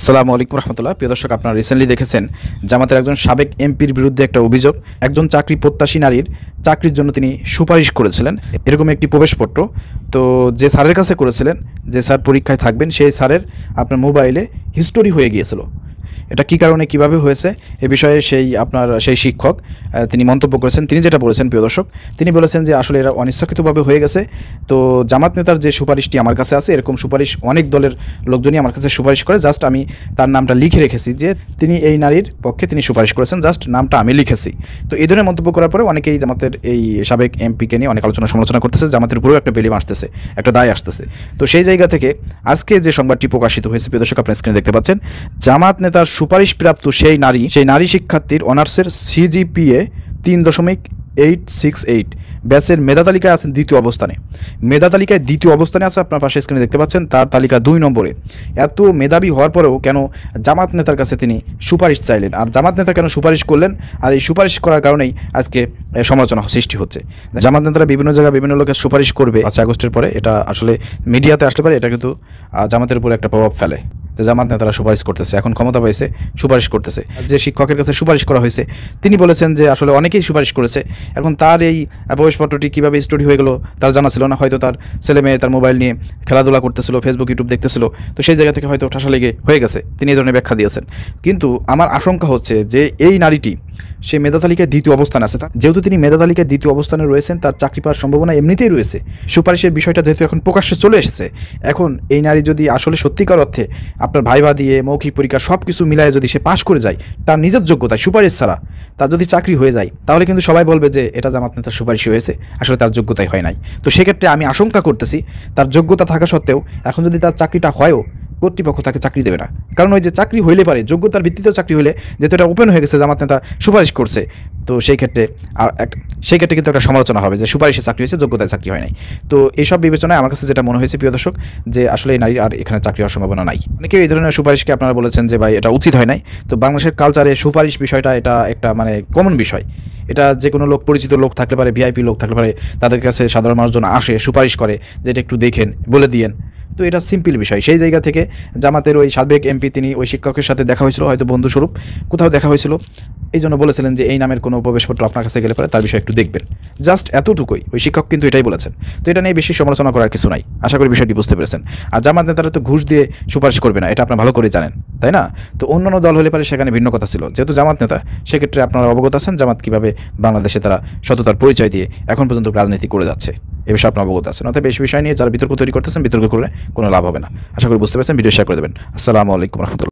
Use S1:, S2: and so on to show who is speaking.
S1: আসসালামু আলাইকুম রহমতুল্লাহ। প্রিয় দর্শক, আপনারা রিসেন্টলি দেখেছেন জামাতের একজন সাবেক এমপির বিরুদ্ধে একটা অভিযোগ। একজন চাকরি প্রত্যাশী নারীর চাকরির জন্য তিনি সুপারিশ করেছিলেন, এরকম একটি প্রবেশপত্র। তো যে স্যারের কাছে করেছিলেন, যে স্যার পরীক্ষায় থাকবেন, সেই স্যারের আপনার মোবাইলে হিস্টোরি হয়ে গিয়েছিল। এটা কী কারণে কীভাবে হয়েছে এ বিষয়ে সেই শিক্ষক তিনি মন্তব্য করেছেন। তিনি যেটা বলেছেন প্রিয় দর্শক, তিনি বলেছেন যে আসলে এরা অনিচ্ছাকৃতভাবে হয়ে গেছে। তো জামাত নেতার যে সুপারিশটি আমার কাছে আছে, এরকম সুপারিশ অনেক দলের লোকজনই আমার কাছে সুপারিশ করে, জাস্ট আমি তার নামটা লিখে রেখেছি যে তিনি এই নারীর পক্ষে তিনি সুপারিশ করেছেন, জাস্ট নামটা আমি লিখেছি। তো এই ধরনের মন্তব্য করার পরে অনেকেই জামাতের এই সাবেক এমপিকে নিয়ে অনেক আলোচনা সমালোচনা করতেছে, জামাতের উপরেও একটা বেলিম আসতেছে, একটা দায় আসতেছে। তো সেই জায়গা থেকে আজকে যে সংবাদটি প্রকাশিত হয়েছে প্রিয় দর্শক, আপনার স্ক্রিনে দেখতে পাচ্ছেন, জামাত নেতার সুপারিশপ্রাপ্ত সেই নারী শিক্ষার্থীর অনার্সের সিজিপিএ 3.868, ব্যাচের মেধা তালিকায় আছেন দ্বিতীয় অবস্থানে। মেধা তালিকায় দ্বিতীয় অবস্থানে আছে, আপনার পাশে স্ক্রিনে দেখতে পাচ্ছেন, তার তালিকা 2 নম্বরে। এত মেধাবী হওয়ার পরেও কেন জামাত নেতার কাছে তিনি সুপারিশ চাইলেন, আর জামাত নেতা কেন সুপারিশ করলেন, আর এই সুপারিশ করার কারণেই আজকে সমালোচনা সৃষ্টি হচ্ছে। জামাত নেতারা বিভিন্ন জায়গায় বিভিন্ন লোকের সুপারিশ করবে 5 আগস্টের পরে, এটা আসলে মিডিয়াতে আসতে পারে, এটা কিন্তু জামাতের উপর একটা প্রভাব ফেলে। জামাত নেতারা সুপারিশ করতেছে, এখন ক্ষমতা পাইছে, সুপারিশ করতেছে। যে শিক্ষকের কাছে সুপারিশ করা হয়েছে, তিনি বলেছেন যে আসলে অনেকেই সুপারিশ করেছে। এখন তার এই প্রবেশপত্রটি কীভাবে স্টোরি হয়ে গেল তার জানা ছিল না। হয়তো তার ছেলে মেয়ে তার মোবাইল নিয়ে খেলাধুলা করতেছিল, ফেসবুক ইউটিউব দেখতেছিল, তো সেই জায়গা থেকে হয়তো ঠাসা লেগে হয়ে গেছে, তিনি এই ধরনের ব্যাখ্যা দিয়েছেন। কিন্তু আমার আশঙ্কা হচ্ছে যে এই নারীটি সে মেধা তালিকায় দ্বিতীয় অবস্থানে আছে। যেহেতু তিনি মেধা তালিকায় দ্বিতীয় অবস্থানে রয়েছেন, তার চাকরি পাওয়ার সম্ভাবনা এমনিতেই রয়েছে। সুপারিশের বিষয়টা যেহেতু এখন প্রকাশ্যে চলে এসেছে, এখন এই নারী যদি আসলে সত্যিকার অর্থে আপনার ভাইবা দিয়ে মৌখিক পরীক্ষা সব কিছু মিলায় যদি সে পাশ করে যায় তার নিজের যোগ্যতায়, সুপারিশ ছাড়া তার যদি চাকরি হয়ে যায়, তাহলে কিন্তু সবাই বলবে যে এটা জামাত নেতার সুপারিশ হয়েছে, আসলে তার যোগ্যতাই হয় নাই। তো সেক্ষেত্রে আমি আশঙ্কা করতেছি, তার যোগ্যতা থাকা সত্ত্বেও এখন যদি তার চাকরিটা হয়ও, কর্তৃপক্ষ তাকে চাকরি দেবে না। কারণ ওই যে চাকরি হইলে পারে, যোগ্যতার ভিত্তিতেও চাকরি হলে, যেহেতু এটা ওপেন হয়ে গেছে, জামাত নেতা সুপারিশ করছে, তো সেই ক্ষেত্রে কিন্তু একটা সমালোচনা হবে যে সুপারিশে চাকরি হয়েছে, যোগ্যতায় চাকরি হয় নাই। তো এইসব বিবেচনায় আমার কাছে যেটা মনে হয়েছে প্রিয় দর্শক, যে আসলে এই নারীর আর এখানে চাকরি হওয়ার সম্ভাবনা নাই। অনেকেই এই ধরনের সুপারিশকে আপনারা বলেছেন যে ভাই এটা উচিত হয় নাই। তো বাংলাদেশের কালচারে সুপারিশ বিষয়টা এটা একটা মানে কমন বিষয়। এটা যে কোনো লোক, পরিচিত লোক থাকলে পারে, ভিআইপি লোক থাকলে পারে, তাদের কাছে সাধারণ মানুষজন আসে, সুপারিশ করে যে এটা একটু দেখেন, বলে দিয়েন। তো এটা সিম্পল বিষয়। সেই জায়গা থেকে জামাতের ওই সাবেক এমপি তিনি ওই শিক্ষকের সাথে দেখা হয়েছিল, হয়তো বন্ধুস্বরূপ কোথাও দেখা হয়েছিল, এই জন্য বলেছিলেন যে এই নামের কোনো প্রবেশপত্র আপনার কাছে গেলে পরে তার বিষয়ে একটু দেখবেন, জাস্ট এতটুকুই। ওই শিক্ষক কিন্তু এটাই বলেছেন। তো এটা নিয়ে বেশি সমালোচনা করার কিছু নাই, আশা করি বিষয়টি বুঝতে পেরেছেন। আর জামাত নেতারা তো ঘুষ দিয়ে সুপারিশ করবে না, এটা আপনারা ভালো করে জানেন, তাই না? তো অন্যান্য দল হলে পারে সেখানে ভিন্ন কথা ছিল, যেহেতু জামাত নেতা, সেক্ষেত্রে আপনারা অবগত আছেন জামাত কীভাবে বাংলাদেশে তারা সততার পরিচয় দিয়ে এখন পর্যন্ত রাজনীতি করে যাচ্ছে, এ বিষয়ে আপনারা অবগত আছেন। অতএব বেশি বিষয় নিয়ে যারা বিতর্ক তৈরি করতেছেন, বিতর্ক করে কোনো লাভ হবে না। আশা করি বুঝতে পেরেছেন। ভিডিও শেয়ার করে দেবেন। আসসালামু আলাইকুম রহমতুল্লাহ।